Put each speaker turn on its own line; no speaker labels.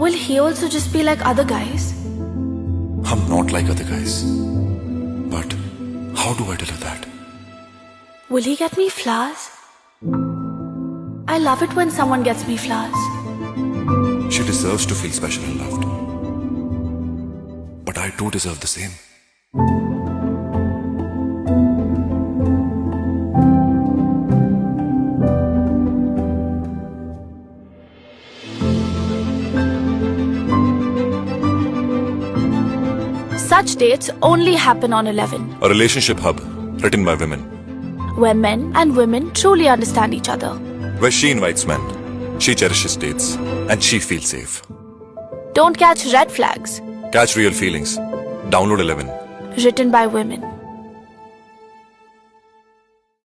Will he also just be like other guys?
I'm not like other guys. But how do I tell her that?
Will he get me flowers? I love it when someone gets me flowers.
She deserves to feel special and loved. But I too deserve the same.
Such dates only happen on Elevn,
A relationship hub written by women,
where men and women truly understand each other.
where she invites men, she cherishes dates, and she feels safe.
Don't catch red flags.
Catch real feelings. Download Elevn.
Written by women.